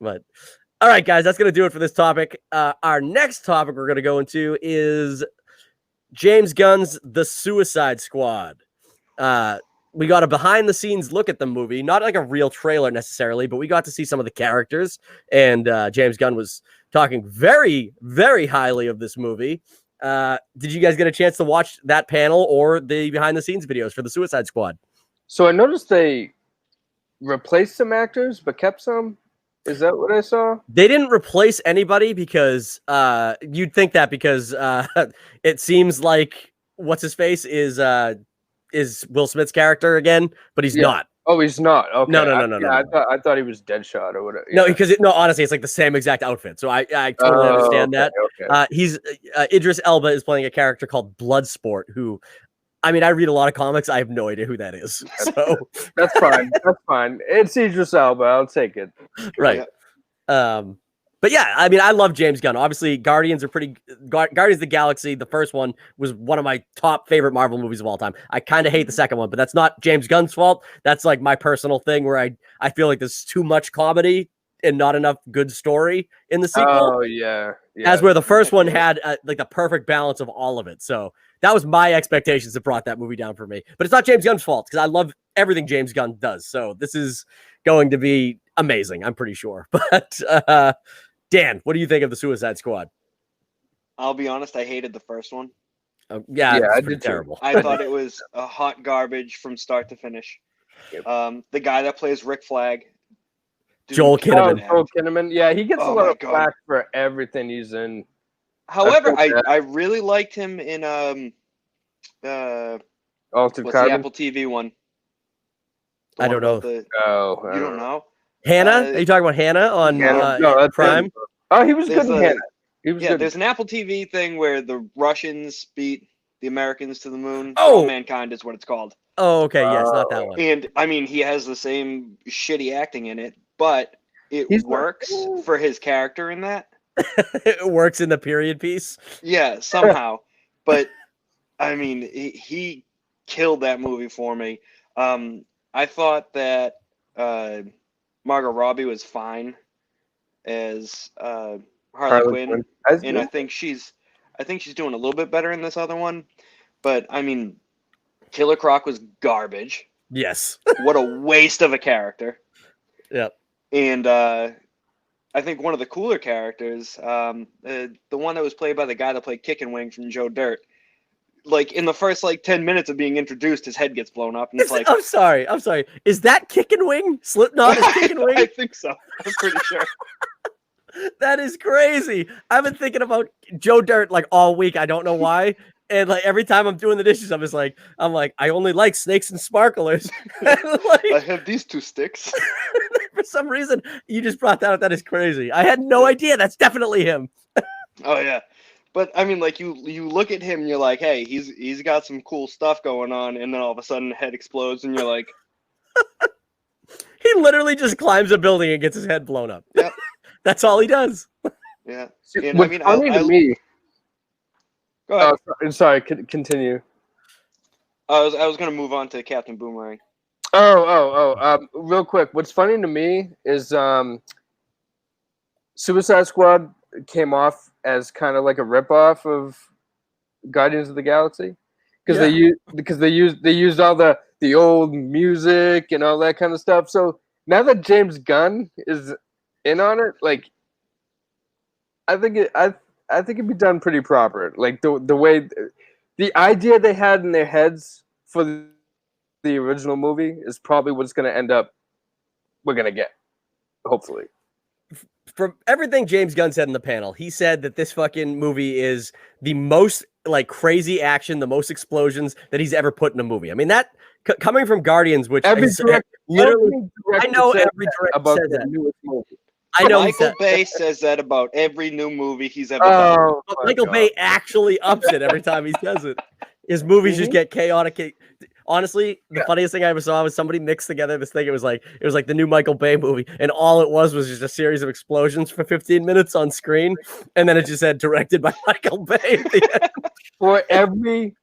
But all right, guys, that's going to do it for this topic. Our next topic we're going to go into is James Gunn's The Suicide Squad. We got a behind the scenes look at the movie, not like a real trailer necessarily, but we got to see some of the characters. And James Gunn was talking very, very highly of this movie. Did you guys get a chance to watch that panel or the behind the scenes videos for The Suicide Squad? So I noticed they replaced some actors, but kept some. Is that what I saw? They didn't replace anybody because you'd think that because it seems like what's his face is Will Smith's character again, but he's not. Oh, he's not. Okay. No. I thought he was Deadshot or whatever. No, because honestly, it's like the same exact outfit. So I totally understand that. Okay. He's Idris Elba is playing a character called Bloodsport, who, I mean, I read a lot of comics. I have no idea who that is. So that's fine. That's fine. It's Idris Elba. I'll take it. Right. Yeah. But yeah, I mean, I love James Gunn. Obviously, Guardians of the Galaxy, the first one, was one of my top favorite Marvel movies of all time. I kind of hate the second one, but that's not James Gunn's fault. That's like my personal thing where I feel like there's too much comedy and not enough good story in the sequel. Oh, yeah. As where the first one had like the perfect balance of all of it. So that was my expectations that brought that movie down for me. But it's not James Gunn's fault because I love everything James Gunn does. So this is going to be amazing, I'm pretty sure. But Dan, what do you think of The Suicide Squad? I'll be honest, I hated the first one. Yeah, I did terrible. I thought it was a hot garbage from start to finish. Yep. The guy that plays Rick Flag, Joel Kinnaman. Joel Kinnaman. Yeah, he gets a lot of flack for everything he's in. However, I really liked him in Altered what's Carbon? the Apple TV one? I don't know. You don't know? Hannah? Are you talking about Hannah on Prime? Oh, he was good in Hannah. He was good. There's an Apple TV thing where the Russians beat the Americans to the moon. Oh, Mankind is what it's called. Oh, okay. Yes, not that one. And I mean, he has the same shitty acting in it, but it works for his character in that. It works in the period piece. Yeah, somehow. But I mean, he killed that movie for me. I thought that Margot Robbie was fine as Harley Quinn, and I think she's doing a little bit better in this other one. But I mean, Killer Croc was garbage. Yes. What a waste of a character. Yep. And I think one of the cooler characters, the one that was played by the guy that played Kickin' Wing from Joe Dirt, like in the first 10 minutes of being introduced, his head gets blown up, and it's like, I'm sorry. Is that Kickin' Wing? Slipknot is Kickin' Wing? I think so. I'm pretty sure. That is crazy. I've been thinking about Joe Dirt all week. I don't know why. And every time I'm doing the dishes, I'm like, I only like snakes and sparklers. I have these two sticks. For some reason, you just brought that up. That is crazy. I had no idea. That's definitely him. Oh yeah. But I mean, you look at him and you're like, hey, he's got some cool stuff going on, and then all of a sudden, head explodes, and you're like, he literally just climbs a building and gets his head blown up. Yep. That's all he does. Yeah. And I mean, funny to me. Go ahead. Sorry, continue. I was going to move on to Captain Boomerang. Real quick, what's funny to me is Suicide Squad came off as kind of like a ripoff of Guardians of the Galaxy because they used all the old music and all that kind of stuff. So now that James Gunn is in on it, I think it'd be done pretty proper. The way the idea they had in their heads for the original movie is probably what's going to end up we're going to get, hopefully. From everything James Gunn said in the panel, he said that this fucking movie is the most crazy action, the most explosions that he's ever put in a movie. I mean, that coming from Guardians, which literally, I know every director says that. Newest movie. I know Michael Bay says that about every new movie he's ever done. But Michael Bay actually ups it every time he says it. His movies just get chaotic. Honestly, the funniest thing I ever saw was somebody mixed together this thing. It was like the new Michael Bay movie, and all it was just a series of explosions for 15 minutes on screen, and then it just said directed by Michael Bay at the end. For every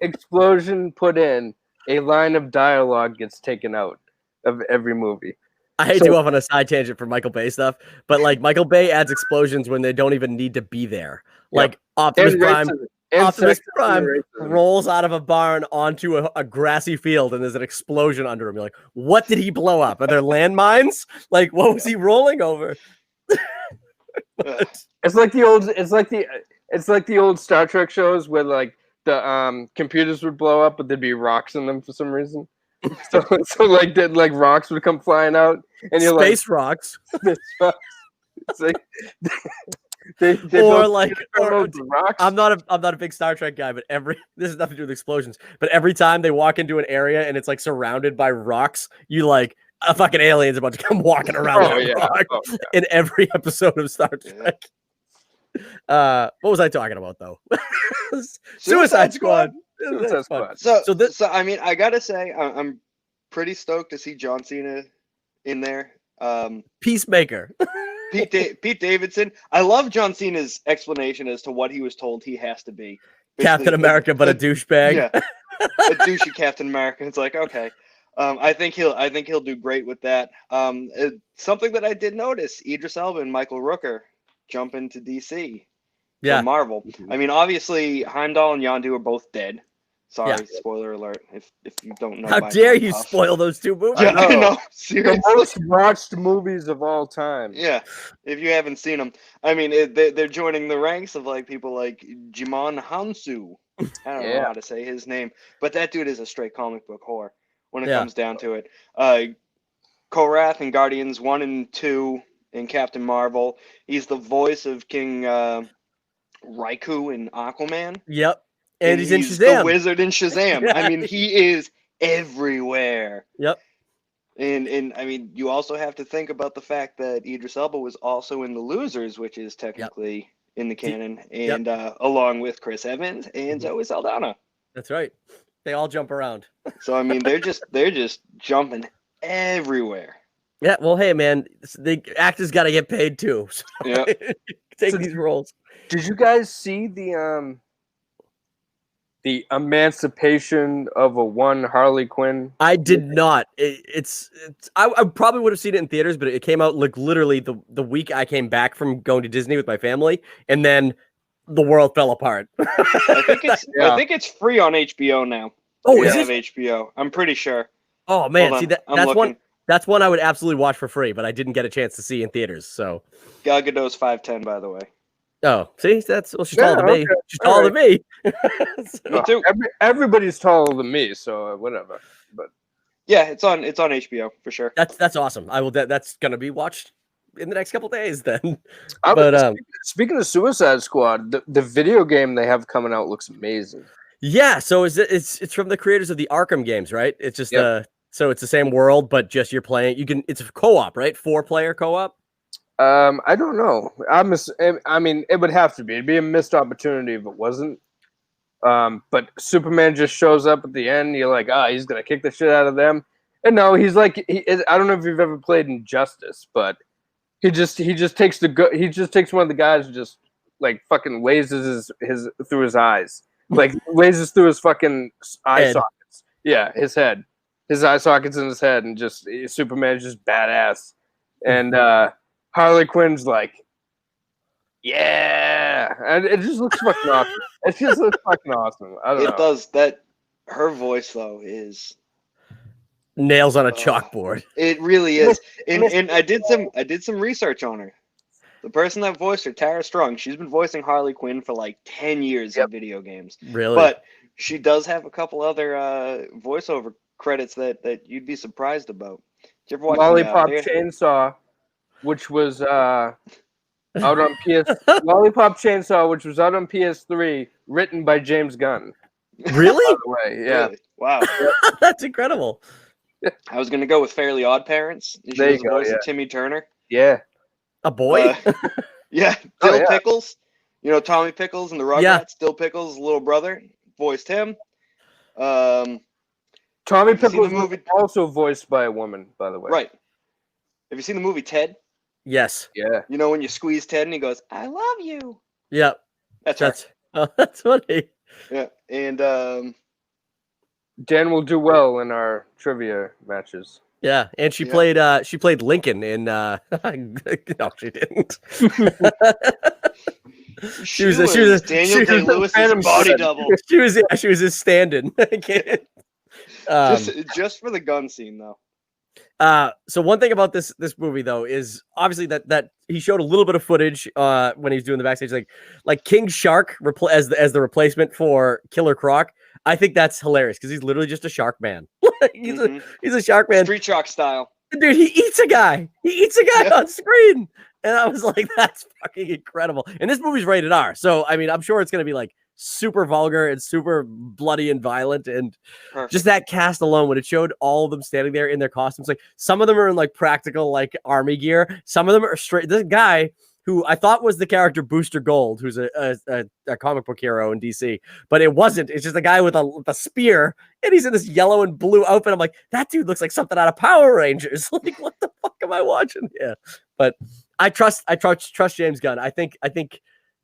explosion put in, a line of dialogue gets taken out of every movie. I hate to go off on a side tangent for Michael Bay stuff, but like Michael Bay adds explosions when they don't even need to be there. Like Optimus Prime. Optimus Prime rolls out of a barn onto a grassy field, and there's an explosion under him. You're like, what did he blow up? Are there landmines? Like, what was he rolling over? It's like the old Star Trek shows where like the computers would blow up, but there'd be rocks in them for some reason. so like rocks would come flying out, and you're space rocks. Space rocks. It's like I'm not a big Star Trek guy, but this has nothing to do with explosions. But every time they walk into an area and it's like surrounded by rocks, you like a fucking alien's about to come walking around rock in every episode of Star Trek. What was I talking about though? Suicide Squad. So I mean, I gotta say, I'm pretty stoked to see John Cena in there. Peacemaker. Pete Davidson. I love John Cena's explanation as to what he was told he has to be. Basically, Captain America, but a douchebag. Yeah, a douchey Captain America. It's like, okay. I think he'll do great with that. Something that I did notice: Idris Elba and Michael Rooker jump into DC. Yeah, Marvel. I mean, obviously Heimdall and Yondu are both dead. Sorry, spoiler alert. If you don't know, how dare you spoil those two movies? Yeah, I know. Seriously. The most watched movies of all time. Yeah, if you haven't seen them, I mean, they're joining the ranks of like people like Jimon Hansu. I don't know how to say his name, but that dude is a straight comic book whore when it comes down to it. Korath in Guardians 1 and 2 and Captain Marvel. He's the voice of King Raikou in Aquaman. Yep. And he's in Shazam. The wizard in Shazam. I mean, he is everywhere. Yep. And I mean, you also have to think about the fact that Idris Elba was also in The Losers, which is technically in the canon, and along with Chris Evans and Zoe Saldana. That's right. They all jump around. So I mean, they're just jumping everywhere. Yeah. Well, hey, man, the actors got to get paid too. So take these roles. Did you guys see the emancipation of a one Harley Quinn? I did not. I probably would have seen it in theaters, but it came out like literally the week I came back from going to Disney with my family, and then the world fell apart. I think it's free on HBO now. Oh, is it? HBO? I'm pretty sure. Oh man, see that's one I would absolutely watch for free, but I didn't get a chance to see in theaters. So Gal Gadot's 5'10", by the way. Oh, see, she's taller than me. She's taller than me. Me too. Everybody's taller than me, so whatever. But yeah, it's on HBO for sure. That's awesome. I will. That's gonna be watched in the next couple days then. Speaking of Suicide Squad, the video game they have coming out looks amazing. Yeah, so it's from the creators of the Arkham games, right? It's just so it's the same world, but just you're playing. It's a co-op, right? 4-player co-op. I don't know. I mean, it would have to be. It'd be a missed opportunity if it wasn't. But Superman just shows up at the end. You're like, he's gonna kick the shit out of them. And no, he's like, I don't know if you've ever played Injustice, but he just takes one of the guys and just like fucking lasers his through his eyes, like lasers through his fucking eye sockets. Yeah, his head, his eye sockets in his head, and just Superman's just badass. And Harley Quinn's like, yeah, and it just looks fucking awesome. It just looks fucking awesome. I don't know. It does. That her voice though is nails on a chalkboard. It really is. And I did some research on her. The person that voiced her, Tara Strong, she's been voicing Harley Quinn for like 10 years in video games. Really? But she does have a couple other voiceover credits that you'd be surprised about. Did you ever watch Lollipop Chainsaw, which was out on Lollipop Chainsaw, which was out on PS3, written by James Gunn. Really? By the way, yeah. Really? Wow. That's incredible. I was gonna go with Fairly Odd Parents. There you go. Timmy Turner. Yeah. A boy? Yeah. Dill Pickles. You know Tommy Pickles and the Rugrats. Yeah. Dill Pickles' little brother voiced him. Tommy Pickles was also voiced by a woman, by the way. Right. Have you seen the movie Ted? Yes. Yeah. You know when you squeeze Ted and he goes, "I love you." Yep. That's funny. Yeah. And Dan will do well in our trivia matches. Yeah, and she played Lincoln in no, she didn't. She was Daniel Day-Lewis's body double. She was his stand-in. Just for the gun scene though. So one thing about this movie though is obviously that he showed a little bit of footage when he was doing the backstage, like King Shark as the replacement for Killer Croc. I think that's hilarious because he's literally just a shark man. he's a shark man, Street Shark style. Dude, he eats a guy. On screen, and I was like, that's fucking incredible. And this movie's rated R, so I mean, I'm sure it's gonna be like super vulgar and super bloody and violent, and just that cast alone, when it showed all of them standing there in their costumes, like some of them are in like practical like army gear, some of them are straight. This guy who I thought was the character Booster Gold, who's a comic book hero in DC, but it wasn't. It's just a guy with a spear, and he's in this yellow and blue outfit. I'm like, that dude looks like something out of Power Rangers. Like, what the fuck am I watching? Yeah, but I trust James Gunn. I think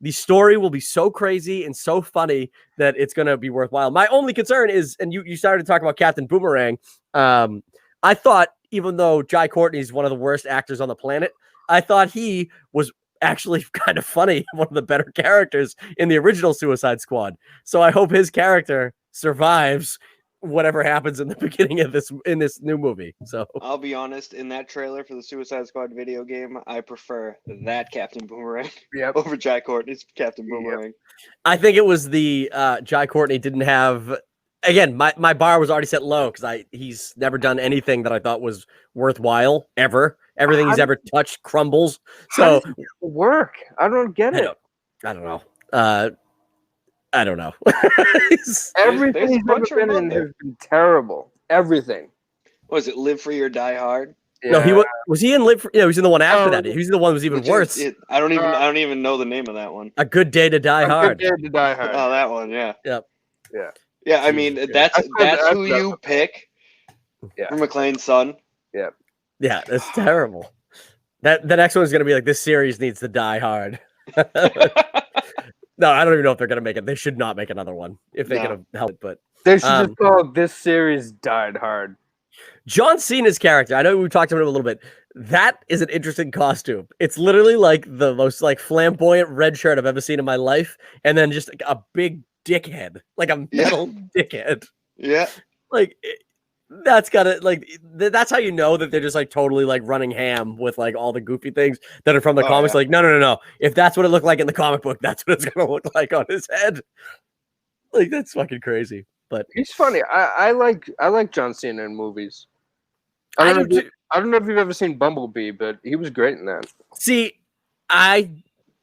the story will be so crazy and so funny that it's going to be worthwhile. My only concern is, and you started to talk about Captain Boomerang. I thought, even though Jai Courtney is one of the worst actors on the planet, I thought he was actually kind of funny, one of the better characters in the original Suicide Squad. So I hope his character survives whatever happens in the beginning of this new movie. So I'll be honest, in that trailer for the Suicide Squad video game, I prefer that Captain Boomerang over Jai Courtney's Captain Boomerang. I think it was the Jai Courtney didn't have. Again, my bar was already set low because he's never done anything that I thought was worthwhile ever. Everything he's ever touched crumbles. So work. I don't get it. I don't know. I don't know. Everything he's ever been in has been terrible. Everything. Was it Live Free or Die Hard? Yeah. No, he was he in Live Free? Yeah, he was in the one after that. He was the one that was even worse. I don't even know the name of that one. A Good Day to Die Hard. Good Day to Die Hard. Oh, that one. Yeah. Yep. Yeah. Yeah. I mean, that's who you pick for McClane's son. Yeah. Yeah, that's terrible. The next one's gonna be like, this series needs to die hard. No, I don't even know if they're gonna make it. They should not make another one if they could have helped. But they should just call it This Series Died Hard. John Cena's character, I know we talked about him a little bit. That is an interesting costume. It's literally like the most like flamboyant red shirt I've ever seen in my life, and then just like a big dickhead, like a metal dickhead. Yeah, like. That's gotta that's how you know that they're just like totally like running ham with like all the goofy things that are from the comics. Yeah. Like, no. If that's what it looked like in the comic book, that's what it's gonna look like on his head. Like, that's fucking crazy. But he's funny. I like John Cena in movies. I don't know if you've ever seen Bumblebee, but he was great in that. See, I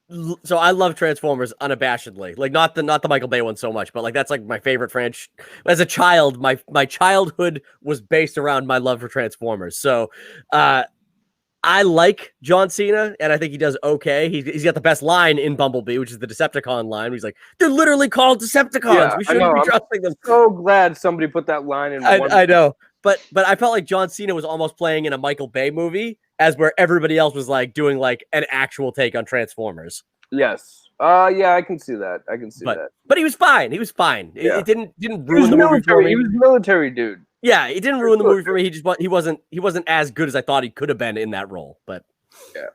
love Transformers unabashedly. Like, not the Michael Bay one so much, but like that's like my favorite franchise. As a child, my childhood was based around my love for Transformers. So I like John Cena, and I think he does okay. He's got the best line in Bumblebee, which is the Decepticon line. Where he's like, "They're literally called Decepticons. Yeah, we shouldn't be trusting them." So glad somebody put that line in. I know, but I felt like John Cena was almost playing in a Michael Bay movie, as where everybody else was like doing like an actual take on Transformers. Yes. Yeah, I can see that. But he was fine. Yeah. It didn't ruin the movie for me. He was a military dude. Yeah, it didn't ruin the movie for me. He wasn't as good as I thought he could have been in that role. But yeah.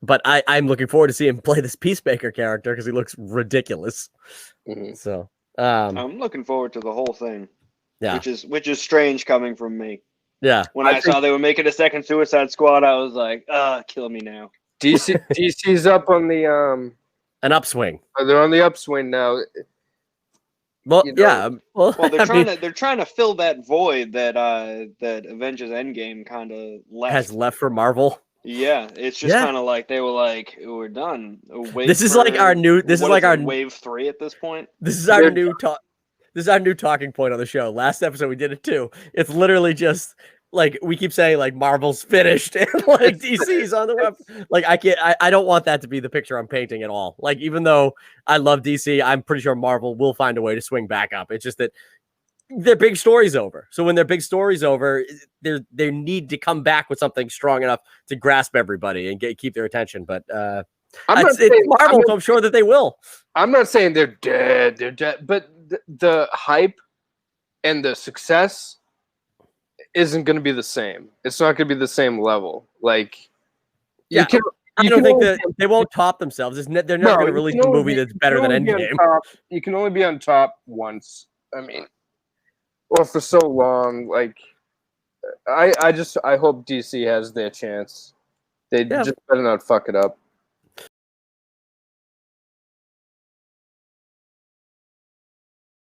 But I'm looking forward to see him play this Peacemaker character because he looks ridiculous. Mm-hmm. So I'm looking forward to the whole thing. Yeah. Which is strange coming from me. Yeah. When I saw they were making a second Suicide Squad, I was like, kill me now. DC's up on the an upswing. They're on the upswing now. Well, yeah. Well, they're trying to fill that void that Avengers Endgame kind of has left for Marvel. Yeah, it's just kind of like they were like, we're done. This is like our new. This is like our wave 3 at this point. This is our new talk. This is our new talking point on the show. Last episode we did it too. It's literally just like we keep saying like Marvel's finished and like DC's on the web. Like I don't want that to be the picture I'm painting at all. Like, even though I love DC, I'm pretty sure Marvel will find a way to swing back up. It's just that their big story's over. So when their big story's over, they need to come back with something strong enough to grasp everybody and keep their attention. But it's Marvel, so I'm sure that they will. I'm not saying they're dead, but the hype and the success isn't going to be the same. It's not going to be the same level. Like, Yeah, you can. I don't think that they won't top themselves. They're never going to release a movie that's better than Endgame. You can only be on top once. I mean, or for so long. Like, I hope DC has their chance. They just better not fuck it up.